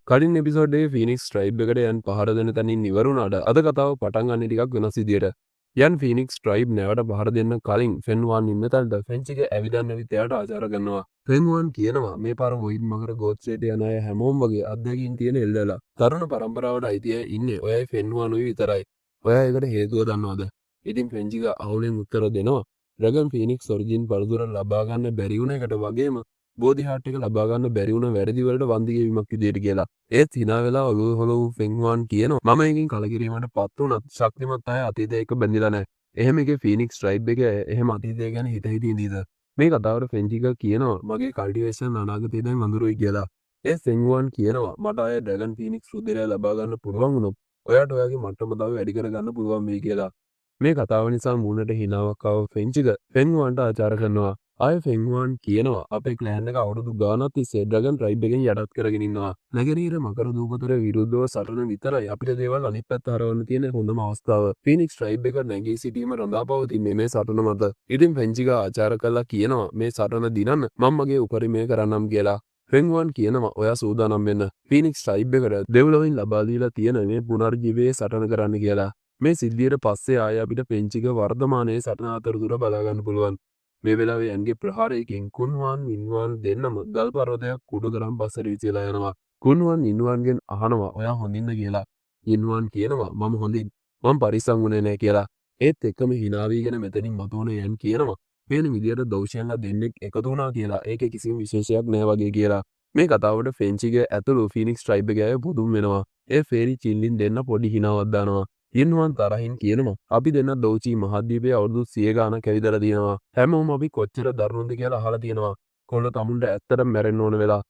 කලින් එපිසෝඩ්ගේ phoenix tribe එකට යන් පහර දෙන තැනින් ඉවරුණාට අද කතාව පටන් ගන්න ටිකක් වෙනස් විදියට. යන් ෆිනික්ස් ට්‍රයිබ් නැවට පහර දෙන්න කලින් ෆෙන්වාන් ඉන්න තැනට ෆෙන්චිගේ ඇවිදන්න ඇවිත් එයාට ආචාර කරනවා. ෆෙන්වාන් කියනවා මේ පාර වොයිඩ් මගර ගෝත්‍රයට යන අය හැමෝම වගේ අත්දැකීම් තියෙන එල්ලලා. තරුණ පරම්පරාවට අයිති අය ඉන්නේ ඔයයි ෆෙන්වානුයි විතරයි. ඔයා ඒකට හේතුව දන්නවද? ඉතින් ෆෙන්චික අවුලෙන් උත්තර දෙනවා. ඩ්‍රැගන් ෆිනික්ස් ඔරිජින් පළතුර ලබා ගන්න බැරි වුණ එකට වගේම බෝධි හාට් එක ලබා ගන්න බැරි වුණ වැරදි වලට වන්දි ගෙවීමක් විදියට කියලා. ඒත් hina වෙලා ඔළුව හොලවු ෆෙන්වාන් කියනවා මම එකකින් කලකිරීමකට පත් වුණත් ශක්තිමත් අය අතීතය එක්ක බැඳිලා නැහැ. එහෙම එකේ ෆීනික්ස් ට්‍රයිබ් එක එහෙම අතීතය ගැන හිත හිත ඉඳීද? මේ කතාවට ෆෙන්චික කියනවා මගේ කල්ටිවේෂන් අනාගතේ දැන් අඳුරුයි කියලා. ඒ ෆෙන්වාන් කියනවා මට අය ඩ්‍රැගන් ෆීනික්ස් රුධිරය ලබා ගන්න පුළුවන් වුණොත් ඔයාට ඔයාගේ මට්ටම තව වැඩි කරගන්න පුළුවන් වෙයි කියලා. මේ කතාව නිසා මූණට හිනාවක් ආව ෆෙන්චික ෆෙන්වාන්ට ආචාර කරනවා. ආය ෆෙන්වාන් කියනවා අපේ ක්ලෑන් එක අවුරුදු ගානක් තිස්සේ ඩ්‍රැගන් ට්‍රයිබ් එකෙන් යටත් කරගෙන ඉන්නවා. නැගෙනහිර මකර දූපතට විරුද්ධව සටන විතරයි අපිට දේවල් අනිත් පැත්ත හරවන්න තියෙන හොඳම අවස්ථාව. ෆීනික්ස් ට්‍රයිබ් එක නැගී සිටීම රඳාපවතින්නේ මේ සටන මත. ඉතින් ෆෙන්චික ආචාර කළා කියනවා මේ සටන දිනන්න මම මගේ උපරිමය කරන්නම් කියලා. ෆෙන්වාන් කියනවා ඔයා සූදානම් වෙන්න. ෆීනික්ස් ට්‍රයිබ් එකට දෙව්ලොවින් ලබා දීලා තියෙන මේ පුනර්ජීවයේ සටන කරන්න කියලා. මේ සිද්ධියට පස්සේ ආය අපිට ෆෙන්චික වර්තමානයේ සටන අතරතුර බලා ගන්න පුළුවන්. මේ වෙලාවේ යන්ගේ ප්‍රහාරයකින් කුන්වාන් ඉන්වාන් දෙන්නම ගල් පර්වතයක් කුඩු තරම් පස්සට විසිලා යනවා. කුන්වාන් ඉන්වාන්ගෙන් අහනවා ඔයා හොඳින්ද කියලා. ඉන්වාන් කියනවා මම හොඳින්. මම පරිස්සම් වුණේ නැහැ කියලා. ඒත් එක්කම hina වීගෙන මෙතනින් මතුවන යන් කියනවා වෙන විදියට දෞෂයන්ලා දෙන්නෙක් එකතු වුණා කියලා. ඒකේ කිසිම විශේෂයක් නැහැ වගේ කියලා. මේ කතාවට ෆෙන්චිගේ ඇතුළු ෆීනික්ස් ට්‍රයිබ් එකේ අය පුදුම වෙනවා. ඒ ෆේරි චිල්ලින් දෙන්න පොඩි හිනාවක් දානවා. ඉන්වාන් තරහින් කියනවා අපි දෙන්න දෝචී මහද්වීපයේ අවුරුදු 100 ගානක් ඇවිදලා තියෙනවා. හැමෝම අපි කොච්චර දරුණුද කියලා අහලා තියෙනවා. කොල්ල තමුන්ට ඇත්තටම මැරෙන්න ඕන වෙලා.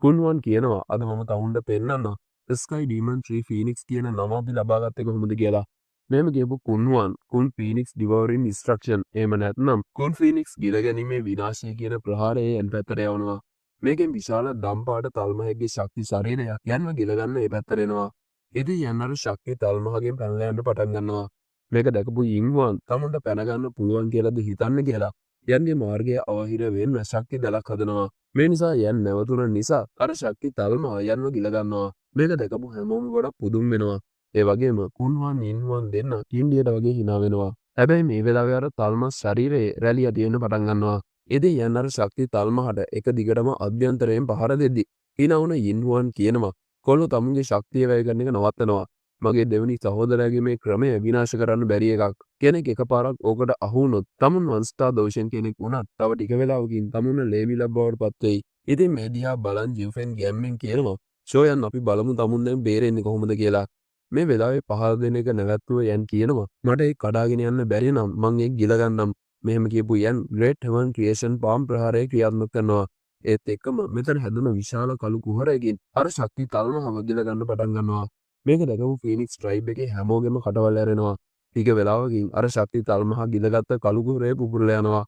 කුන්වාන් කියනවා අද මම තමුන්ට පෙන්නන්න ස්කයි ඩීමන් 3 ෆීනික්ස් කියන නම අපි ලබා ගත්තේ කොහොමද කියලා. මෙහෙම කියපු කුන්වාන් කුන් ෆීනික්ස් ඩිවෝරින් ඉන්ස්ට්‍රක්ෂන් එහෙම නැත්නම් කුන් ෆීනික්ස් ගිල ගැනීමේ විනාශය කියන ප්‍රහාරයේ යන් පැත්තට යවනවා. මේකෙන් විශාල දම්පාට තල්මහගේ ශක්ති ශරීරයක් යන්ව ගිල ගන්න ඒ පැත්තට එනවා. ඉතින් යන්නර ශක්තිය තල්මහගෙන් පැනලා යන්න පටන් ගන්නවා. මේක දැකපු ඉන්වාන් තමුන්ට පැන ගන්න පුළුවන් කියලාද හිතන්නේ කියලා. යන්ගේ මාර්ගය අවහිර වෙන්න ශක්ති දලක් හදනවා. මේ නිසා යන් නැවතුන නිසා අර ශක්ති තල්මහ යන්ව ගිල ගන්නවා. මේක දැකපු හැමෝම ගොඩක් පුදුම වෙනවා. ඒ වගේම කුන්වාන් ඉන්වාන් දෙන්න කින්ඩියට වගේ hina වෙනවා. හැබැයි මේ වෙලාවේ අර තල්මස් ශරීරයේ රැලිය තියෙන්න පටන් ගන්නවා. ඉතින් යන්නර ශක්ති තල්මහට එක දිගටම අභ්‍යන්තරයෙන් පහර දෙද්දි hina වුණ ඉන්වාන් කියනවා කොල්ලෝ තමුන්ගේ ශක්තිය වැය කරන එක නවත්තනවා. මගේ දෙවෙනි සහෝදරයාගේ මේ ක්‍රමය විනාශ කරන්න බැරි එකක්. කෙනෙක් එකපාරක් ඕකට අහු වුණොත් තමුන් වන්ස්ටා දෝෂෙන් කෙනෙක් වුණත් තව ටික වෙලාවකින් තමුන්ව ලේවිලා බවට පත් වෙයි. ඉතින් මේ දිහා බලන් ජිව්ෆෙන් ගැම්මෙන් කියනවා ෂෝයන් අපි බලමු තමුන් දැන් බේරෙන්නේ කොහොමද කියලා. මේ වෙලාවේ පහර දෙන එක නැවැත්තුව යන් කියනවා මට ඒක කඩාගෙන යන්න බැරි නම් මං ඒක ගිල ගන්නම්. මෙහෙම කියපු යන් ග්‍රේට් හෙවන් ක්‍රියේෂන් පාම් ප්‍රහාරය ක්‍රියාත්මක කරනවා. ඒත් එක්කම මෙතන හැදුන විශාල කළු කුහරයකින් අර ශක්ති තල්මහව ගිල ගන්න පටන් ගන්නවා. මේක දැකපු ෆීනික්ස් ට්‍රයිබ් එකේ හැමෝගෙම කටවල් ඇරෙනවා. ටික වෙලාවකින් අර ශක්ති තල්මහ ගිලගත්ත කළු කුහරය පුපුරලා යනවා.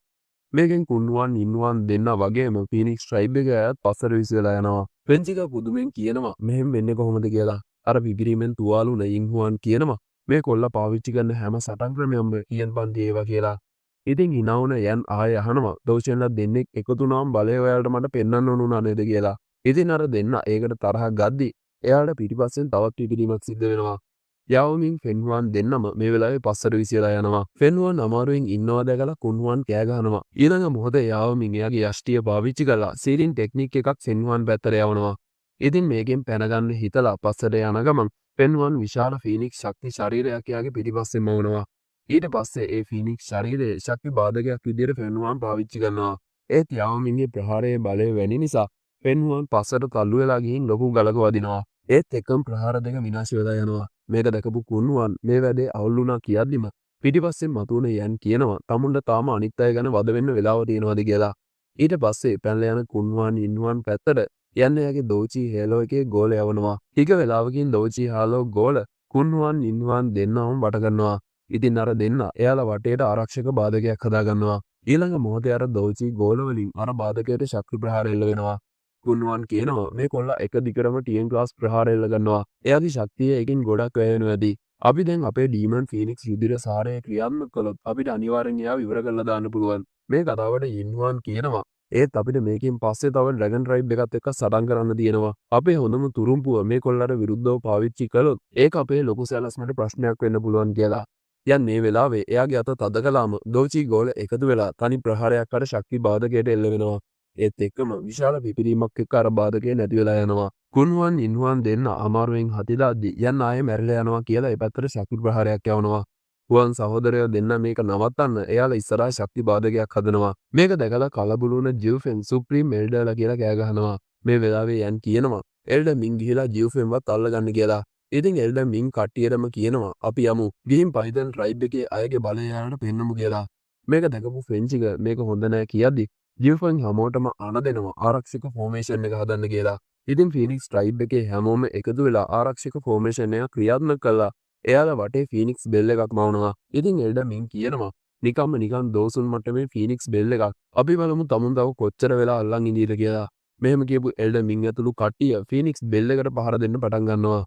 මේකෙන් කුන්වාන් ඉන්වාන් දෙන්න වගේම ෆීනික්ස් ට්‍රයිබ් එක ඇයත් පස්සට විසිලා යනවා. ෆෙන්චික පුදුමෙන් කියනවා මෙහෙම වෙන්නේ කොහොමද කියලා. අර පිපිරීමෙන් තුවාලු ඉන්වාන් කියනවා මේ කොල්ල පාවිච්චි කරන හැම සටන් ක්‍රමයක්ම කියන් පන්ති ඒවා කියලා. ඉතින් hina වුණ යන් ආය අහනවා දෝෂයන්ලා දෙන්නෙක් එකතු වුණාම බලය ඔයාලට මට පෙන්වන්න ඕන නේද කියලා. ඉතින් අර දෙන්න ඒකට තරහ ගද්දි එයාට පිටිපස්සෙන් තවත් පිපිරීමක් සිද්ධ වෙනවා. යාවමින් ෆෙන්වාන් දෙන්නම මේ වෙලාවේ පස්සට විසිලා යනවා. ෆෙන්වාන් අමාරුවෙන් ඉන්නවා දැකලා කුන්වාන් කෑ ගහනවා. ඊළඟ මොහොතේ යාවමින් එයාගේ යෂ්ටිය පාවිච්චි කරලා සීලින් ටෙක්නික් එකක් ෆෙන්වාන් පැත්තට යවනවා. ඉතින් මේකෙන් පැනගන්න හිතලා පස්සට යන ගමන් ෆෙන්වාන් විශාල ෆීනික්ස් ශක්ති ශරීරයක් එයාගේ පිටිපස්සෙන් මවනවා. ඊට පස්සේ ඒ ෆීනික්ස් ශරීරයේ ශක්ති බාධකයක් විදිහට ෆෙන්වාන් පාවිච්චි කරනවා. ඒත් යාවමින්ගේ ප්‍රහාරයේ බලය වැඩි නිසා ෆෙන්වාන් පස්සට තල්ලු වෙලා ගිහින් ලොකු ගලක වදිනවා. ඒත් එකම ප්‍රහාර දෙක විනාශ වෙලා යනවා. මේක දැකපු කුන්වාන් මේ වැඩේ අවුල් වුණා කියද්දිම පිටිපස්සෙන් මතුවන යන් කියනවා තමුන්ට තාම අනිත් අය ගැන වද වෙන්න වෙලාව තියෙනවාද කියලා. ඊට පස්සේ පැනලා යන කුන්වාන් ඉන්වාන් පැත්තට යන්න එයාගේ දෝචී හේලෝ එකේ ගෝල යවනවා. ටික වෙලාවකින් දෝචී හාලෝ ගෝල කුන්වාන් ඉන්වාන් දෙන්නවම වට කරනවා. ඉතින් අර දෙන්න එයාලා වටේට ආරක්ෂක බාධකයක් හදාගන්නවා. ඊළඟ මොහොතේ අර දෝචී ගෝල වලින් අර බාධකයට ශක්ති ප්‍රහාර එල්ල වෙනවා. කුන්වාන් කියනවා මේ කොල්ලා එක දිගටම ටීම් ක්ලාස් ප්‍රහාර එල්ල ගන්නවා. එයාගේ ශක්තිය එකකින් ගොඩක් වැය වෙනවා ඇති. අපි දැන් අපේ ඩීමන් ෆීනික්ස් රුධිර සාරය ක්‍රියාත්මක කළොත් අපිට අනිවාර්යෙන් එයාව ඉවර කරලා දාන්න පුළුවන්. මේ කතාවට ඉන්වාන් කියනවා ඒත් අපිට මේකෙන් පස්සේ තව ඩ්‍රැගන් රයිබ් එකත් එක්ක සටන් කරන්න තියෙනවා. අපේ හොඳම තුරුම්පුව මේ කොල්ලට විරුද්ධව පාවිච්චි කළොත් ඒක අපේ ලොකු සැලැස්මට ප්‍රශ්නයක් වෙන්න පුළුවන් කියලා. යන් මේ වෙලාවේ එයාගේ අත තද කළාම දෝචි ගෝල එකතු වෙලා තනි ප්‍රහාරයක් අර ශක්ති බාධකයට එල්ල වෙනවා. ඒත් එක්කම විශාල පිපිරීමක් එක්ක අර බාධකය නැති වෙලා යනවා. කුන්වන් ඉන්වන් දෙන්න අමාරුවෙන් හතිලාද්දි යන් ආයේ මැරිලා යනවා කියලා ඒ පැත්තට ශක්ති ප්‍රහාරයක් යවනවා. හුවන් සහෝදරයෝ දෙන්න මේක නවත්තන්න එයාලා ඉස්සරහා ශක්ති බාධකයක් හදනවා. මේක දැකලා කලබල වුණ ජිව්ෆෙන් සුප්‍රීම් එල්ඩර්ලා කියලා කෑ ගහනවා. මේ වෙලාවේ යන් කියනවා එල්ඩර් මින් ගිහිලා ජිව්ෆෙන්වත් අල්ලගන්න කියලා. ඉතින් එල්ඩර් මින් කට්ටියටම කියනවා අපි යමු. ගිහින් පයිතන් ට්‍රයිබ් එකේ අයගේ බලය යාලට පෙන්නමු කියලා. මේක දැකපු ෆ්‍රෙන්චික මේක හොඳ නෑ කියද්දි ජිව්ෆෙන් හැමෝටම අණ දෙනවා ආරක්ෂක ෆෝමේෂන් එක හදන්න කියලා. ඉතින් ෆීනික්ස් ට්‍රයිබ් එකේ හැමෝම එකතු වෙලා ආරක්ෂක ෆෝමේෂන් එක ක්‍රියාත්මක කළා. එයාලා වටේ ෆීනික්ස් බෙල් එකක් මවනවා. ඉතින් එල්ඩර් මින් කියනවා නිකන් දෝසුන් මට්ටමේ ෆීනික්ස් බෙල් එකක්. අපි බලමු තමුන් තව කොච්චර වෙලා අල්ලන් ඉඳීද කියලා. මෙහෙම කියපු එල්ඩර් මින් ඇතුළු කට්ටිය ෆීනික්ස් බෙල් එකට පහර දෙන්න පටන් ගන්නවා.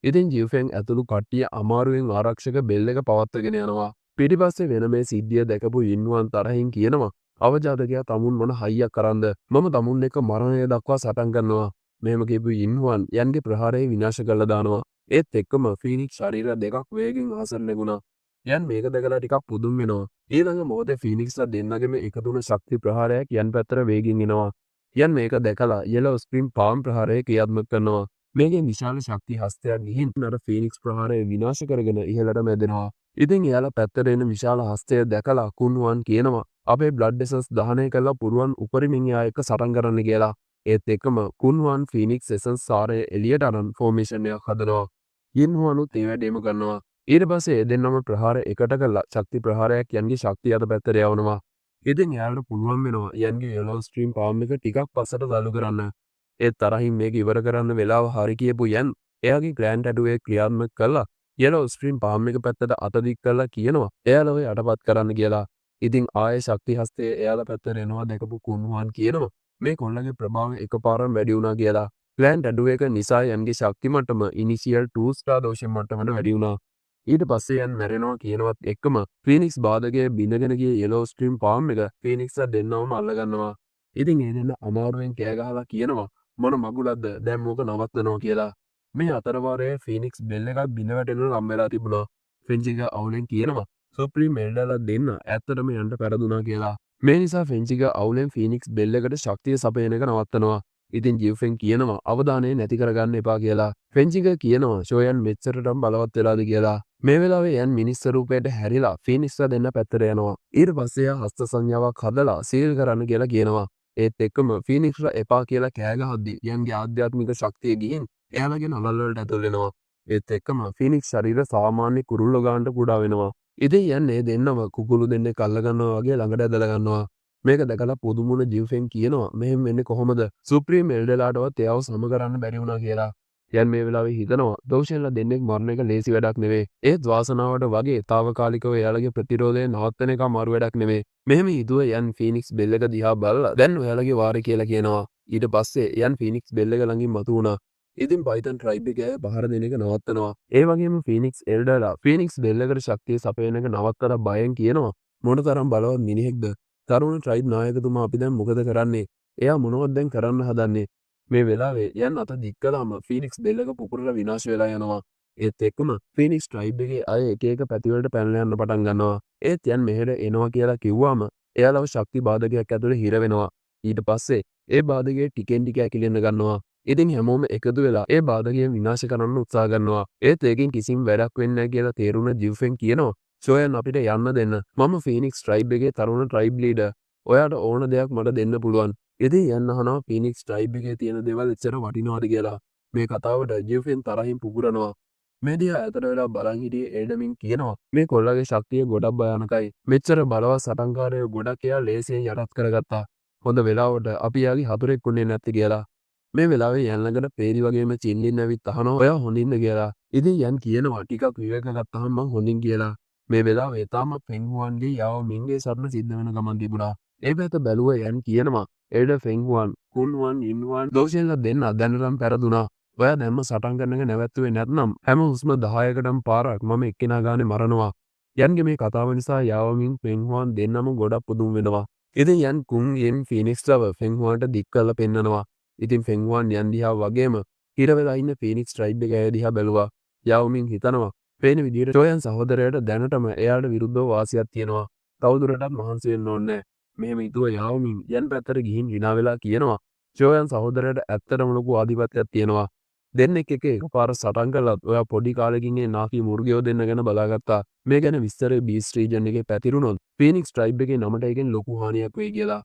ඉතින් ජිව්ෆෙන් ඇතුළු කට්ටිය අමාරුවෙන් ආරක්ෂක බෙල් එක පවත්වගෙන යනවා. පිටිපස්සේ වෙන මේ සිද්ධිය දැකපු ඉන්වන් තරහින් කියනවා අවජාතකයා තමුන් මොන හයියක් කරන්ද මම තමුන් එක්ක මරණය දක්වා සටන් කරනවා. මෙහෙම කියපු ඉන්වන් යන්ගේ ප්‍රහාරය විනාශ කරලා දානවා. ඒත් එක්කම ෆීනික්ස් ශරීර දෙකක් වේගෙන් ආසන්න නැගුණා. යන් මේක දැකලා ටිකක් පුදුම වෙනවා. ඊළඟ මොහොතේ ෆීනික්ස්ලා දෙන්නගෙම එකතු වුණ ශක්ති ප්‍රහාරයක් යන් පැත්තට වේගෙන් එනවා. යන් මේක දැකලා යෙලෝ ස්ක්‍රීම් පාම් ප්‍රහාරය ක්‍රියාත්මක කරනවා. මේකේ විශාල ශක්ති හස්තයක් ගිහින් අර ෆීනික්ස් ප්‍රහාරය විනාශ කරගෙන ඉහළට මැදෙනවා. ඉතින් එයාලා පැත්තට එන විශාල හස්තය දැකලා කුන්වන් කියනවා අපේ බ්ලඩ් එසන්ස් දහනය කරලා පුරුවන් උපරිමින් එයා එක්ක සටන් කරන්න කියලා. ඒත් එක්කම කුන්වන් ෆීනික්ස් එසන්ස් සාරය එළියට අරන් ෆෝමේෂන් එකක් හදනවා. ඉන්වනුත් ඒ වැඩේම කරනවා. ඊට පස්සේ දෙන්නම ප්‍රහාර එකට කරලා ශක්ති ප්‍රහාරයක් යන්ගේ ශක්තිය අත පැත්තට යවනවා. ඉතින් එයාලට පුළුවන් වෙනවා යන්ගේ යෙලෝ ස්ට්‍රීම් පාම් එක ටිකක් පස්සට තල්ලු කරන්න. ඒ තරහින් මේක ඉවර කරන්න වෙලාව හරි කියපු යන් එයාගේ ග්‍රෑන්ඩ් ටැටුවේ ක්‍රියාත්මක කළා යෙලෝ ස්ට්‍රීම් පාම් එක පැත්තට අත දික් කරලා කියනවා එයාලව යටපත් කරන්න කියලා. ඉතින් ආයේ ශක්ති හස්තය එයාලා පැත්තට එනවා දැකපු කුන්වන් කියනවා මේ කොල්ලගේ ප්‍රභාවය එකපාරම වැඩි වුණා කියලා. ග්‍රෑන්ඩ් ටැටුව එක නිසා යන්ගේ ශක්ති මට්ටම ඉනිෂියල් 2 ස්ටාර් දෝෂෙන් මට්ටමට වැඩි වුණා. ඊට පස්සේ යන් මැරෙනවා කියනවත් එක්කම ෆීනික්ස් බාධකයේ බිඳගෙන ගිය යෙලෝ ස්ට්‍රීම් පාම් එක ෆීනික්ස්ලා දෙන්නවම අල්ලගන්නවා. ඉතින් ඒ දෙන්න අමාරුවෙන් කෑ ගහලා කියනවා මොන මගුලක්ද දැන් මොක නවත්තනවා කියලා. මේ අතරවාරයේ ෆීනික්ස් බෙල් එකක් බිඳ වැටෙන නම් වෙලා තිබුණා. ෆෙන්චික අවුලෙන් කියනවා සුප්‍රීම් එල්ඩර්ලා දෙන්න ඇත්තටම යන්න පෙරදුනා කියලා. මේ නිසා ෆෙන්චික අවුලෙන් ෆීනික්ස් බෙල් එකට ශක්තිය සපයන එක නවත්තනවා. ඉතින් ජිව්ෆෙන් කියනවා අවධානය නැති කරගන්න එපා කියලා. ෆෙන්චික කියනවා ෂෝයන් මෙච්චරටම බලවත් වෙලාද කියලා. මේ වෙලාවේ යන් මිනිස් ස්වරූපයට හැරිලා ෆීනික්ස්ලා දෙන්න පැත්තට යනවා. ඊට පස්සේ හස්ත සංඥාවක් හදලා සීල් කරන්න කියලා කියනවා. ඒත් එක්කම ෆීනික්ස්ලා එපා කියලා කෑ ගහද්දි යන්ගේ ආධ්‍යාත්මික ශක්තිය ගිහින් එයාලගේ නළල් වලට ඇතුල් වෙනවා. ඒත් එක්කම ෆීනික්ස් ශරීර සාමාන්‍ය කුරුල්ලෝ ගානට කුඩා වෙනවා. ඉතින් යන්නේ දෙන්නම කුකුළු දෙන්නෙක් අල්ල ගන්නවා වගේ ළඟට ඇදලා ගන්නවා. මේක දැකලා පුදුමුණ ජිව්ෆෙන් කියනවා මෙහෙම වෙන්නේ කොහොමද? සුප්‍රීම් එල්ඩර්ලාටවත් එයාව සම කරන්න බැරි වුණා කියලා. යන් මේ වෙලාවේ හිතනවා දෝෂෙන්ලා දෙන්නෙක් මරණ එක ලේසි වැඩක් නෙවෙයි. ඒත් වාසනාවට වගේ తాවකාලිකව එයාලගේ ප්‍රතිරෝධය නවත්තන එක අමාරු වැඩක් නෙවෙයි. මෙහෙම හිතුව යන් ෆීනික්ස් බෙල් එක දිහා බලලා දැන් ඔයාලගේ වාරේ කියලා කියනවා. ඊට පස්සේ යන් ෆීනික්ස් බෙල් එක ළඟින් මතු වුණා. ඉතින් පයිතන් ට්‍රයිබ් එකේ පහර දෙන එක නවත්තනවා. ඒ වගේම ෆීනික්ස් එල්ඩර්ලා ෆීනික්ස් බෙල් එකට ශක්තිය සපයන එක නවත්තලා බයෙන් කියනවා මොනතරම් බලවත් මිනිහෙක්ද? තරුණ ට්‍රයිබ් නායකතුමා අපි දැන් මොකද කරන්නේ? එයා මොනවද දැන් කරන්න හදන්නේ? මේ වෙලාවේ යන් අත දික් කළාම ෆීනික්ස් බෙල් එක පුපුරලා විනාශ වෙලා යනවා. ඒත් එක්කම ෆීනික්ස් ට්‍රයිබ් එකේ අය එක එක පැතිවලට පැනලා යන්න පටන් ගන්නවා. ඒත් යන් මෙහෙට එනවා කියලා කිව්වම එයාලව ශක්ති බාධකයක් ඇතුලේ හිර වෙනවා. ඊට පස්සේ ඒ බාධකයේ ටිකෙන් ටික ඇකිලෙන්න ගන්නවා. ඉතින් හැමෝම එකතු වෙලා ඒ බාධකය විනාශ කරන්න උත්සාහ කරනවා. ඒත් ඒකෙන් කිසිම වැඩක් වෙන්නේ නැහැ කියලා තේරුණ ජිව්ෆෙන් කියනවා ෂෝයන් අපිට යන්න දෙන්න. මම ෆීනික්ස් ට්‍රයිබ් එකේ තරුණ ට්‍රයිබ් ලීඩර්. ඔයාට ඕන දෙයක් මට දෙන්න පුළුවන්. ඉතින් යන්න අහනවා ෆීනික්ස් ට්‍රයිබ් එකේ තියෙන දේවල් එච්චර වටිනවද කියලා. මේ කතාවට ජිව්ෆෙන් තරහින් පුපුරනවා. මේ දිහා ඇතට වෙලා බලන් හිටියේ එල්ඩමින් කියනවා මේ කොල්ලගේ ශක්තිය ගොඩක් භයානකයි. මෙච්චර බලවත් සටන්කාරයෝ ගොඩක් එයා ලේසියෙන් යටත් කරගත්තා. හොඳ වෙලාවට අපි යාගේ හතුරෙක් වුණේ නැති කියලා. මේ වෙලාවේ යන් ළඟට පේරි වගේම චින්ලින් ඇවිත් අහනවා ඔයා හොඳින්ද කියලා. ඉතින් යන් කියනවා ටිකක් විවේක ගත්තාම මං හොඳින් කියලා. මේ වෙලාවේ තාම ෆෙන්හුවන්ගේ යාව මින්ගේ සරණ සිද්ධ වෙන ගමන් තිබුණා. ඒ පැත්ත බැලුව යන් කියනවා එල්ඩර් ෆෙන්හුවන් කුන්වන් ඉන්වන් දෝෂෙන්ලා දෙන්න දැනටම පෙරදුනා. ඔයා දැම්ම සටන් කරන එක නැවැත්තුවේ නැත්නම් හැම හුස්ම 10කටම පාරක් මම එක්කෙනා ගානේ මරනවා. යන්ගේ මේ කතාව නිසා යාවමින් ෆෙන්හුවන් දෙන්නම ගොඩක් පුදුම වෙනවා. ඉතින් යන් කුන් යෙන් ෆීනික්ස්ලව ෆෙන්හුවන්ට දික් කරලා පෙන්නනවා. ඉතින් ෆෙන්හුවන් යන් දිහා වගේම හිර වෙලා ඉන්න ෆීනික්ස් ට්‍රයිබ් එක ඇය දිහා බැලුවා. යාවුමින් හිතනවා පේන විදිහට චෝයන් සහෝදරයට දැනටම එයාට විරුද්ධව වාසියක් තියෙනවා. තවදුරටත් මහන්සි වෙන්න ඕනේ නැහැ. මෙහෙම හිතුව යාවුමින් යන් පැත්තට ගිහින් hina වෙලා කියනවා. චෝයන් සහෝදරයට ඇත්තටම ලොකු ආධිපත්‍යයක් තියෙනවා. දෙන්නෙක් එක එකපාර සටන් කළත් ඔයා පොඩි කාලෙකින් ඒ නාකි මුර්ගයෝ දෙන්න ගැන බලාගත්තා. මේ ගැන විස්තර බීස් රීජන් එකේ පැතිරුණොත් ෆීනික්ස් ට්‍රයිබ් එකේ නමට එකෙන් ලොකු හානියක් වෙයි කියලා.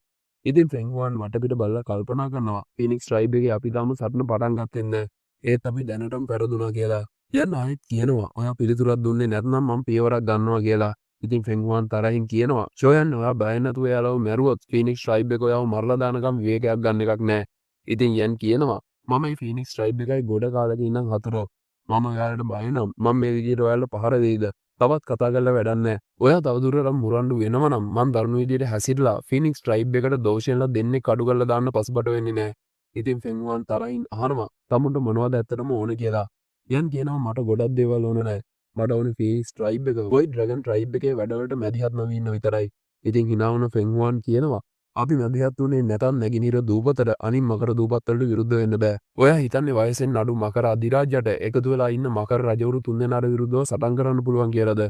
ඉතින් ෆෙන්හුවන් වටපිට බලලා කල්පනා කරනවා ෆීනික්ස් ට්‍රයිබ් එකේ අපි තාම සටන පටන් ගත්තේ නැහැ. ඒත් අපි දැනටම පෙරදුනා කියලා. යන් ආයෙත් කියනවා ඔයා පිළිතුරක් දුන්නේ නැත්නම් මම පියවරක් ගන්නවා කියලා. ඉතින් ෆෙන්හුවන් තරහින් කියනවා චෝයන් ඔයා බය නැතුව එයාලව මැරුවොත් ෆීනික්ස් ට්‍රයිබ් එක ඔයාව මරලා දානකම් විවේකයක් ගන්න එකක් නැහැ. ඉතින් යන් කියනවා මම මේ ෆීනික්ස් ට්‍රයිබ් එකයි ගොඩ කාලෙක ඉඳන් හතුරෝ. මම ඔයාලට බය නම් මම මේ විදිහට ඔයාලට පහර දෙයිද? තවත් කතා කරලා වැඩක් නැහැ. ඔයා තවදුරටත් මුරණ්ඩු වෙනව නම් මම දරුණු විදිහට හැසිරලා ෆීනික්ස් ට්‍රයිබ් එකට දෝෂයෙන්ලා දෙන්නෙක් අඩු කරලා දාන්න පසුබට වෙන්නේ නැහැ. ඉතින් ෆෙන්හුවන් තරහින් අහනවා තමුන්ට මොනවද ඇත්තටම ඕනේ කියලා. යන් කියනවා මට ගොඩක් දේවල් ඕන නැහැ. මට ඕනේ ෆීනික්ස් ට්‍රයිබ් එක වොයිඩ් ඩ්‍රැගන් ට්‍රයිබ් එකේ වැඩවලට මැදිහත් නොවී ඉන්න විතරයි. ඉතින් hina වුණ ෆෙන්හුවන් කියනවා අපි මැදිහත් වුණේ නැතත් නැගිනිර දූපතට අනිත් මකර දූපත් වලට විරුද්ධ වෙන්න බෑ. ඔයා හිතන්නේ වයසෙන් අඩු මකර අධිරාජ්‍යයට එකතු වෙලා ඉන්න මකර රජවරු තුන්දෙනාට විරුද්ධව සටන් කරන්න පුළුවන් කියලාද?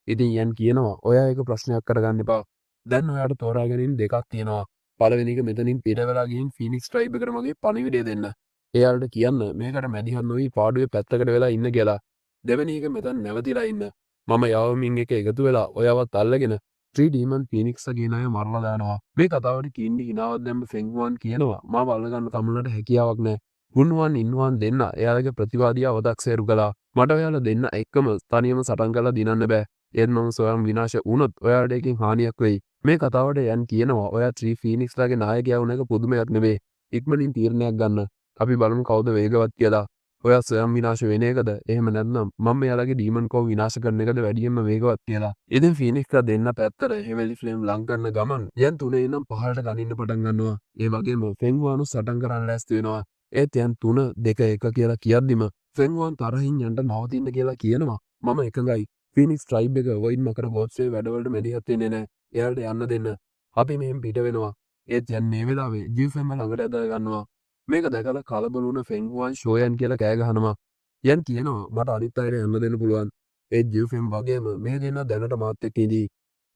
ඉතින් යන් කියනවා ඔයා ඒක ප්‍රශ්නයක් කරගන්න එපා. දැන් ඔයාට තෝරා ගැනීම දෙකක් තියෙනවා. පළවෙනි එක මෙතනින් පිට වෙලා ගිහින් ෆීනික්ස් ට්‍රයිබ් එකට මගේ පණිවිඩය දෙන්න. එයාලට කියන්න මේකට මැදිහත් නොවි පාඩුවේ පැත්තකට වෙලා ඉන්න කියලා. දෙවෙනි එක මෙතන නැවතිලා ඉන්න. මම යාවමින් එක එකතු වෙලා ඔයාවත් අල්ලගෙන 3 ඩීමන් ෆීනික්ස් කියන අය මරලා දානවා. මේ කතාවට කින්ඩි හිනාවක් දැම්ම ෆෙන්හුවන් කියනවා මාව අල්ලගන්න තමුන්ලට හැකියාවක් නැහැ. හුන්වන් ඉන්වන් දෙන්න එයාලගේ ප්‍රතිවාදියා අවදක්සේරු කළා. මට ඔයාලා දෙන්න එක්කම තනියම සටන් කරලා දිනන්න බෑ. ඒත් මම සොයම් විනාශ වුණොත් ඔයාලට එකකින් හානියක් වෙයි. මේ කතාවට යන් කියනවා ඔයා 3 ෆීනික්ස්ලාගේ නායකයා වුණ එක පුදුමයක් නෙවෙයි. ඉක්මනින් තීරණයක් ගන්න. අපි බලමු කවුද වේගවත් කියලා. ඔයා සොයම් විනාශ වෙන එකද? එහෙම නැත්නම් මම එයාලගේ ඩීමන් කෝ විනාශ කරන එකද වැඩියෙන්ම වේගවත් කියලා. ඉතින් ෆීනික්ස්ලා දෙන්න පැත්තට හෙවෙලි ෆ්ලේම් ලං කරන ගමන් යන් තුනේ ඉඳන් පහළට ගනින්න පටන් ගන්නවා. ඒ වගේම ෆෙන්හුවන්ු සටන් කරන්න ලෑස්ති වෙනවා. ඒත් යන් 3 2 1 කියලා කියද්දිම ෆෙන්හුවන් තරහින් යන්ට නවතින්න කියලා කියනවා. මම එකඟයි. ෆීනික්ස් ට්‍රයිබ් එක වොයිඩ් මකර ගෝත්‍රයේ වැඩවලට මැදිහත් වෙන්නේ නැහැ. එයාලට යන්න දෙන්න. අපි මෙහෙන් පිට වෙනවා. ඒත් යන් මේ වෙලාවේ ජීෆ්එම් ළඟට ඇදලා ගන්නවා. මේක දැකලා කලබල වුණ ෆෙන්හුවන් ෂෝයන් කියලා කෑ ගහනවා. යන් කියනවා මට අනිත් අයට යන්න දෙන්න පුළුවන්. ඒ ජීෆ්එම් වගේම මේ දෙන්න දැනට මාත් එක්ක ඉදී.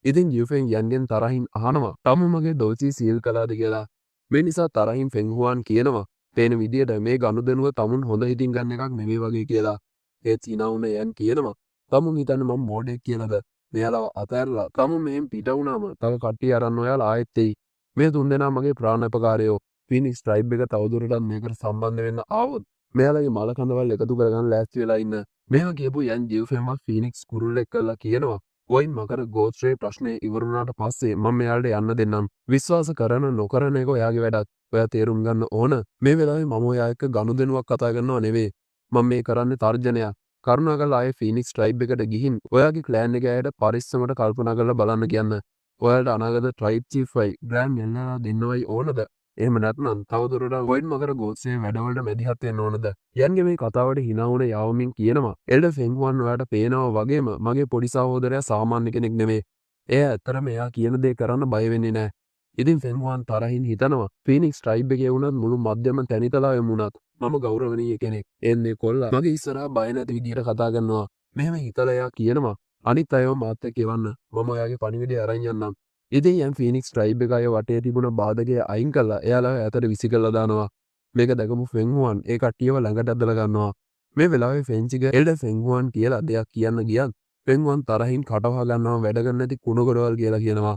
ඉතින් ජීෆ්එම් යන්ගෙන් තරහින් අහනවා "තම මගේ දෝෂී සීල් කළාද" කියලා. මේ නිසා තරහින් ෆෙන්හුවන් කියනවා "පේන විදියට මේ ගනුදෙනුව තමුන් හොඳ හිතින් ගන්න එකක් නෙවෙයි වගේ" කියලා. ඒත් hina වුණ යන් කියනවා "තමුන් හිතන්නේ මම මෝඩෙක් කියලාද? මෙයාලව අතෑරලා තමුන් මෙහෙන් පිට වුණාම තව කට්ටිය අරන් ඔයාලා ආයෙත් එයි. මේ තුන්දෙනා මගේ ප්‍රාණපකාරයෝ. ෆීනික්ස් ට්‍රයිබ් එක තවදුරටත් මේකට සම්බන්ධ වෙන්න ආවොත් මෙයාලගේ මල කඳවල් එකතු කරගන්න ලෑස්ති වෙලා ඉන්න." මේවා කියපු යන් ජීව්ෆෙම්වත් ෆීනික්ස් කුරුල්ලෙක් කරලා කියනවා "වොයින් මකර ගෝත්‍රයේ ප්‍රශ්නේ ඉවරුණාට පස්සේ මම මෙයාලට යන්න දෙන්නම්. විශ්වාස කරන නොකරන එක ඔයාගේ වැඩක්. ඔයා තේරුම් ගන්න ඕන මේ වෙලාවේ මම ඔයා එක්ක ගනුදෙනුවක් කතා කරනවා නෙවෙයි. මම මේ කරන්නේ තර්ජනයක්. කරුණාකරලා ආයේ ෆීනික්ස් ට්‍රයිබ් එකට ගිහින් ඔයාගේ ක්ලෑන් එකේ අයට පරිස්සමට කල්පනා කරලා බලන්න කියන්න. ඔයාලට අනාගත ට්‍රයිබ් චීෆ් වයි ග්‍රෑන්ඩ් මෙල්ලලා දෙන්නවයි ඕනද? එහෙම නැත්නම් තවදුරටත් වොයිඩ් මකර ගෝත්‍රයේ වැඩවලට මැදිහත් වෙන්න ඕනද? යන්ගේ මේ කතාවට hina වුණ යාවමින් කියනවා එල්ඩර් ෆෙන්හුවන් ඔයාලට පේනවා වගේම මගේ පොඩි සහෝදරයා සාමාන්‍ය කෙනෙක් නෙමෙයි. එයා ඇත්තටම එයා කියන දේ කරන්න බය වෙන්නේ නැහැ. ඉතින් ෆෙන්හුවන් තරහින් හිතනවා ෆීනික්ස් ට්‍රයිබ් එකේ වුණත් මුළු මධ්‍යම තැනිතලාවෙම වුණත් මම ගෞරවනීය කෙනෙක්. එන්නේ කොල්ලා මගේ ඉස්සරහා බය නැති විදියට කතා කරනවා. මෙහෙම හිතලා එයා කියනවා අනිත් අයව මාත් එක්ක එවන්න. මම ඔයාගේ පණිවිඩය අරන් යන්නම්. ඉතින් යන් ෆීනික්ස් ට්‍රයිබ් එක අය වටේ තිබුණ බාධකය අයින් කරලා එයාලා ඇතට විසිකරලා දානවා. මේක දැකපු ෆෙන්හුවන් ඒ කට්ටියව ළඟට ඇදලා ගන්නවා. මේ වෙලාවේ ෆෙන්චිග එල්ඩර් ෆෙන්හුවන් කියලා දෙයක් කියන්න ගියත් ෆෙන්හුවන් තරහින් කටවහ ගන්නවා වැඩ කරන්න නැති කුණු ගොඩවල් කියලා කියනවා.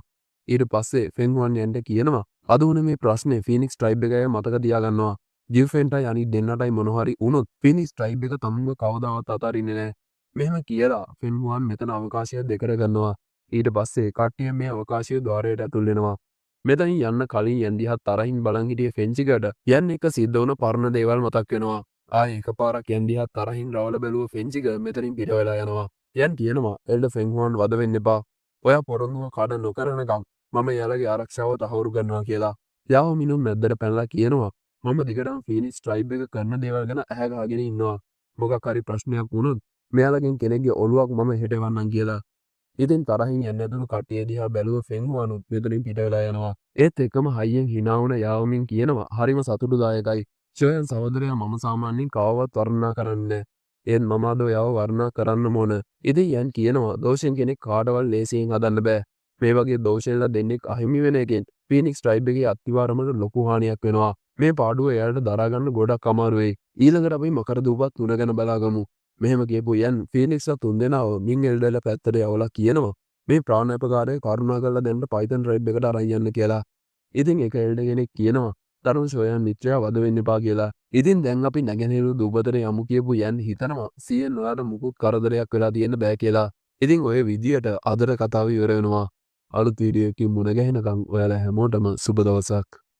ඊට පස්සේ ෆෙන්හුවන් යන්ට කියනවා අද වුණ මේ ප්‍රශ්නේ ෆීනික්ස් ට්‍රයිබ් එක අය මතක තියාගන්නවා. ජිව්ෆෙන්ටයි අනිත් දෙන්නටයි මොන හරි වුණොත් ෆීනික්ස් ට්‍රයිබ් එක තමුන්ව කවදාවත් අතාරින්නේ නැහැ. මෙහෙම කියලා ෆෙන්හුවන් මෙතන අවකාශය දෙකට ගන්නවා. ඊට පස්සේ කට්ටිය මේ අවකාශය ద్వාරයට ඇතුල් වෙනවා. මෙතනින් යන්න කලින් යන් දිහා තරහින් බලන් හිටිය ෆෙන්චිකට යන් එක සිද්ධ වුණ පරණ දේවල් මතක් වෙනවා. ආයේ එකපාරක් යන් දිහා තරහින් රවල බැලුව ෆෙන්චික මෙතනින් පිට වෙලා යනවා. යන් කියනවා එල්ඩර් ෆෙන්හුවන් වද වෙන්න එපා. ඔයා පොරොන්දුව කඩ නොකරනකම් මම එයාලගේ ආරක්ෂාව තහවුරු කරනවා කියලා. යාව මිනුම් මැද්දට පැනලා කියනවා මම දිගටම ෆීනික්ස් ට්‍රයිබ් එක කරන දේවල් ගැන ඇහැ ගහගෙන ඉන්නවා. මොකක් හරි ප්‍රශ්නයක් වුණොත් මෙයාලගෙන් කෙනෙක්ගේ ඔළුවක් මම හෙටවන්නම් කියලා. ඉතින් තරහින් යන්න ඇතුළු කට්ටිය දිහා බැලුව ෆෙන්හුවානුත් මෙතනින් පිට වෙලා යනවා. ඒත් එක්කම හයියෙන් hina වුණ යාවමින් කියනවා හරිම සතුටුදායකයි. සොයන් සහෝදරයා මම සාමාන්‍යයෙන් කවවත් වර්ණනා කරන්නේ නැහැ. ඒත් මම අද ඔයාව වර්ණනා කරන්නම ඕන. ඉතින් යන් කියනවා දෝෂෙන් කෙනෙක් කාටවත් ලේසියෙන් හදන්න බෑ. මේ වගේ දෝෂෙන්ලා දෙන්නෙක් අහිමි වෙන එකෙන් ෆීනික්ස් ට්‍රයිබ් එකේ අත්තිවාරමට ලොකු හානියක් වෙනවා. මේ පාඩුව එයාට දරා ගන්න ගොඩක් අමාරු වෙයි. ඊළඟට අපි මකර දූපත් තුන ගැන බලාගමු. මෙහෙම කියපු යන් ෆීනික්ස්ලා තුන්දෙනාව මින් එල්ඩල පැත්තට යවලා කියනවා මේ ප්‍රාණාපකාරය කරුණාකරලා දැන් පයිතන් ට්‍රයිබ් එකට අරන් යන්න කියලා. ඉතින් ඒක එල්ඩ කෙනෙක් කියනවා තරුණ සොයන් මිත්‍රයා වද වෙන්න එපා කියලා. ඉතින් දැන් අපි නැගෙනහිර දූපතට යමු කියපු යන් හිතනවා සීයෙන් ඔයාලට මුකුත් කරදරයක් වෙලා තියෙන්න බෑ කියලා. ඉතින් ඔය විදියට අදට කතාව ඉවර වෙනවා. අලුත් වීඩියෝ එකකින් මුණ ගැහෙනකම් ඔයාලා හැමෝටම සුබ දවසක්.